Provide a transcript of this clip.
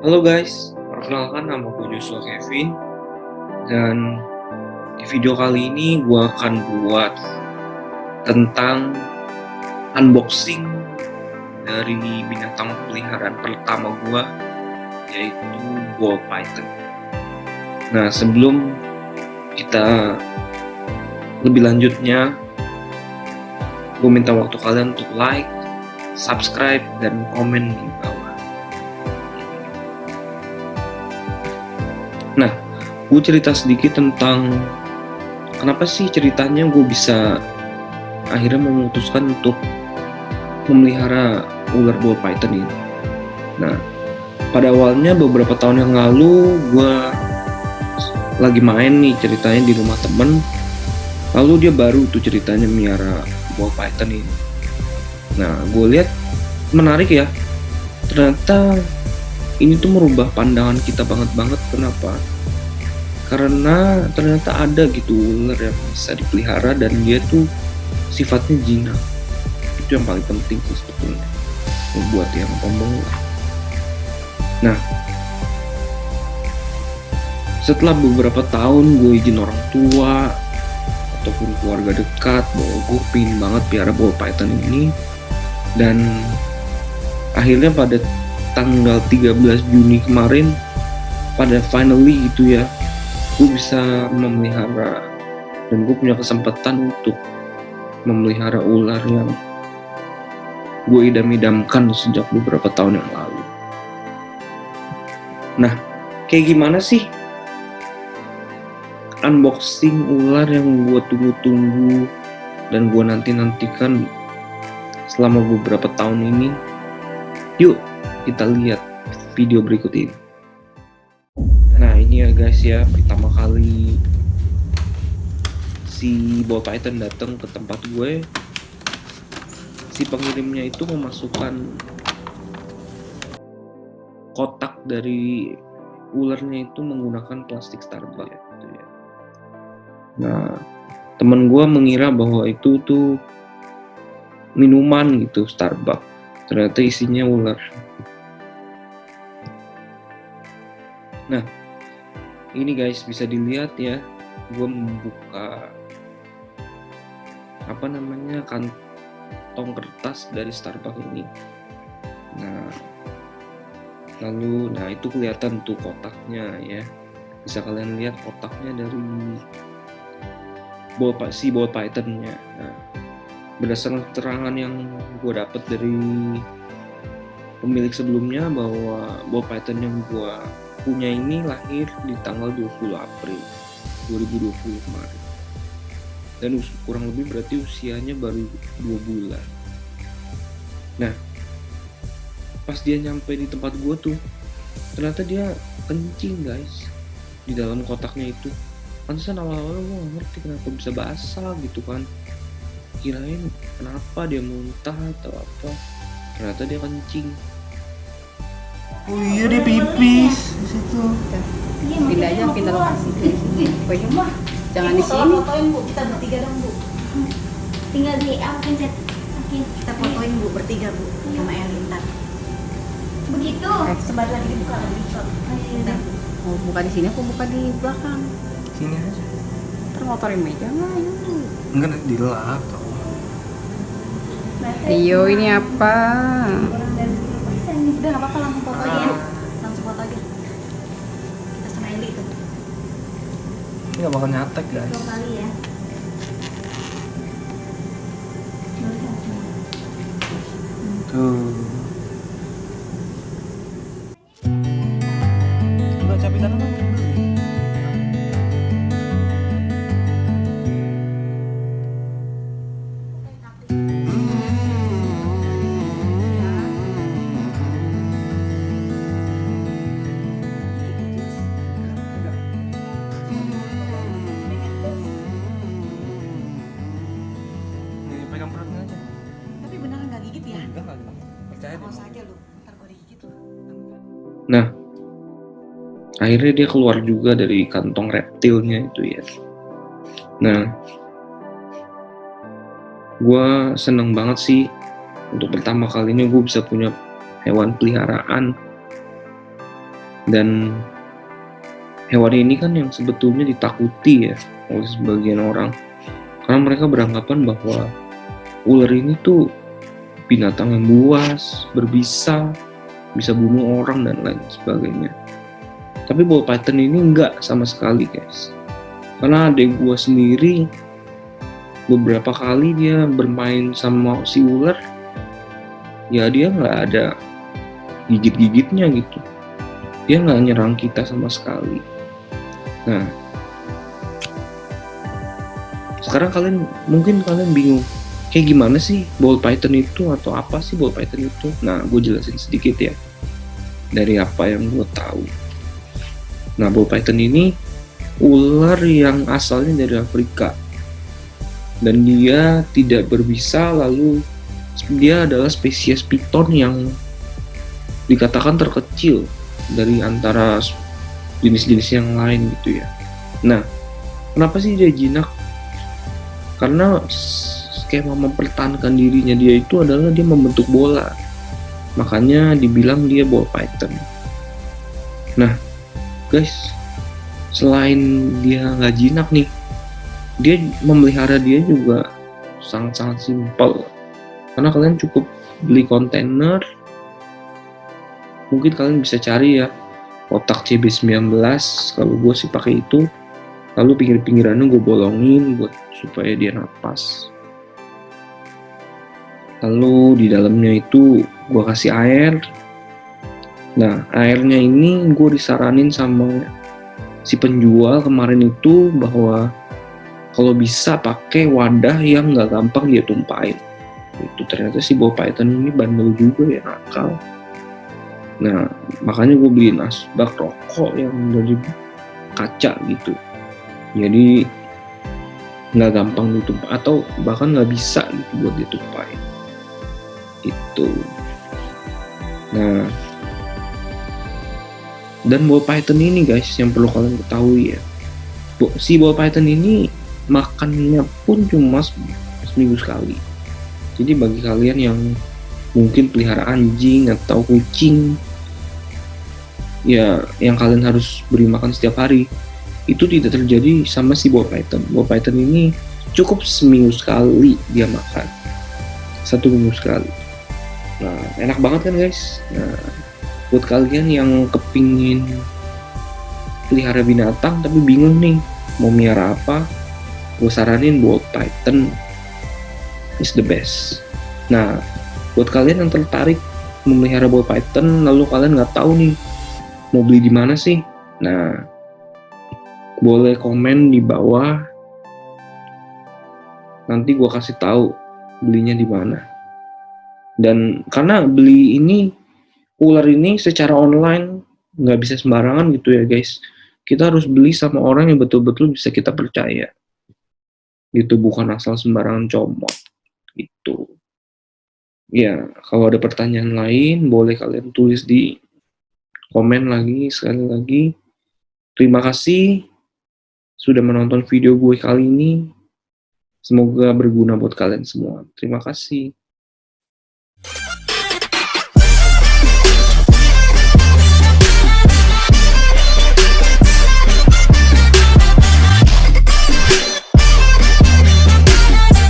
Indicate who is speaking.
Speaker 1: Halo guys, perkenalkan nama gue Joshua Kevin. Dan di video kali ini gue akan buat tentang unboxing dari binatang peliharaan pertama gue, yaitu ball python. Nah, sebelum kita lebih lanjutnya, gue minta waktu kalian untuk like, subscribe, dan komen di bawah. Nah, gue cerita sedikit tentang kenapa sih ceritanya gue bisa akhirnya memutuskan untuk memelihara ular ball python ini. Nah, pada awalnya beberapa tahun yang lalu gue lagi main nih ceritanya di rumah temen, lalu dia baru tuh ceritanya miara ball python ini. Nah, gue lihat menarik ya, ternyata ini tuh merubah pandangan kita banget. Kenapa? Karena ternyata ada gitu ular yang bisa dipelihara dan dia tuh sifatnya jinak. Itu yang paling penting sih sebetulnya buat yang pemula. Nah, setelah beberapa tahun gue izin orang tua ataupun keluarga dekat bahwa gue pengen banget piara ball python ini, dan akhirnya pada tanggal 13 Juni kemarin, pada finally gitu ya, gue bisa memelihara dan gue punya kesempatan untuk memelihara ular yang gue idam-idamkan sejak beberapa tahun yang lalu. Nah, kayak gimana sih unboxing ular yang gue tunggu-tunggu dan gue nanti-nantikan selama beberapa tahun ini? Yuk kita lihat video berikut ini. Nah, ini ya guys ya, pertama kali si ball python datang ke tempat gue, si pengirimnya itu memasukkan kotak dari ularnya itu menggunakan plastik Starbucks gitu ya. Nah, temen gue mengira bahwa itu tuh minuman gitu Starbucks, ternyata isinya ular. Nah, ini guys bisa dilihat ya, gue membuka kantong kertas dari Starbucks ini. Nah, lalu itu kelihatan tuh kotaknya ya, bisa kalian lihat kotaknya dari ball pythonnya. Nah, berdasarkan keterangan yang gue dapat dari pemilik sebelumnya bahwa ball python yang gue punya ini lahir di tanggal 20 April 2020 kemarin, dan kurang lebih berarti usianya baru 2 bulan. Nah, pas dia nyampe di tempat gue tuh, ternyata dia kencing guys di dalam kotaknya itu. Pantesan awal-awal gue gak ngerti kenapa bisa basah gitu kan, kirain kenapa dia muntah atau apa, ternyata dia kencing.
Speaker 2: Oh iya, dia pipis di situ.
Speaker 3: Pindah aja, pindah lokasi. Jangan di sini.
Speaker 4: Fotoin Bu, kita bertiga dong Bu.
Speaker 5: Tinggal di pencet. Oke.
Speaker 4: Kita fotoin Bu bertiga Bu sama Elintan.
Speaker 5: Begitu.
Speaker 4: Sebentar lagi dibuka lagi. Bentar.
Speaker 3: Mau buka di sini, aku buka di belakang.
Speaker 2: Sini aja.
Speaker 3: Ntar ngotorin meja nggak?
Speaker 2: Enggak, dilap tau.
Speaker 3: Ayo, ini apa?
Speaker 5: Kurang dari 10%.
Speaker 4: Udah nggak apa-apa, langsung foto aja. Langsung foto aja. Kita sama Eli itu.
Speaker 2: Ini gak bakal nyatek guys.
Speaker 5: 2 kali ya.
Speaker 2: Tuh. Udah capek tanah kan? Nih, pegang perutnya aja.
Speaker 4: Tapi beneran nggak gigit ya?
Speaker 2: Enggak, percaya deh.
Speaker 4: Awas aja lu, ntar gue digigit lu.
Speaker 1: Nah, akhirnya dia keluar juga dari kantong reptilnya itu ya. Nah, gue seneng banget sih untuk pertama kalinya gue bisa punya hewan peliharaan Dan hewan ini kan yang sebetulnya ditakuti ya oleh sebagian orang, karena mereka beranggapan bahwa ular ini tuh binatang yang buas, berbisa, bisa bunuh orang dan lain sebagainya. Tapi ball python ini enggak sama sekali guys. Karena adik gua sendiri beberapa kali dia bermain sama si ular, ya dia nggak ada gigit-gigitnya gitu. Dia nggak nyerang kita sama sekali. Nah, sekarang mungkin kalian bingung, kayak gimana sih ball python itu, atau apa sih ball python itu? Nah, gue jelasin sedikit ya dari apa yang gue tahu. Nah, ball python ini ular yang asalnya dari Afrika, dan dia tidak berbisa. Lalu dia adalah spesies piton yang dikatakan terkecil dari antara jenis-jenis yang lain gitu ya. Nah, kenapa sih dia jinak? Karena skema mempertahankan dirinya dia itu adalah dia membentuk bola, makanya dibilang dia ball python. Nah guys, selain dia nggak jinak nih, dia memelihara dia juga sangat-sangat simpel. Karena kalian cukup beli kontainer, mungkin kalian bisa cari ya kotak CB19, kalau gue sih pakai itu. Lalu pinggir-pinggirannya gue bolongin buat supaya dia napas. Lalu di dalamnya itu gue kasih air. Nah, airnya ini gue disaranin sama si penjual kemarin itu bahwa kalau bisa pakai wadah yang nggak gampang dia tumpahin. Itu ternyata si ball python ini bandel juga ya, nakal. Nah, makanya gue beliin asbak rokok yang dari kaca gitu. Jadi nggak gampang ditumpah, atau bahkan nggak bisa gitu buat ditumpahin. Itu. Nah, dan ball python ini guys yang perlu kalian ketahui ya, si ball python ini makannya pun cuma seminggu sekali. Jadi bagi kalian yang mungkin pelihara anjing atau kucing ya, yang kalian harus beri makan setiap hari, itu tidak terjadi sama si ball python. Ball python ini cukup seminggu sekali dia makan, 1 minggu sekali. Nah, enak banget kan guys. Nah, buat kalian yang kepingin pelihara binatang tapi bingung nih mau miara apa, gue saranin ball python is the best. Nah, buat kalian yang tertarik memelihara ball python lalu kalian nggak tahu nih mau beli di mana sih, nah boleh komen di bawah, nanti gue kasih tahu belinya di mana. Dan karena beli ini ular ini secara online nggak bisa sembarangan gitu ya guys, kita harus beli sama orang yang betul-betul bisa kita percaya gitu, bukan asal sembarangan comot gitu ya. Kalau ada pertanyaan lain boleh kalian tulis di komen lagi. Sekali lagi terima kasih sudah menonton video gue kali ini, semoga berguna buat kalian semua. Terima kasih.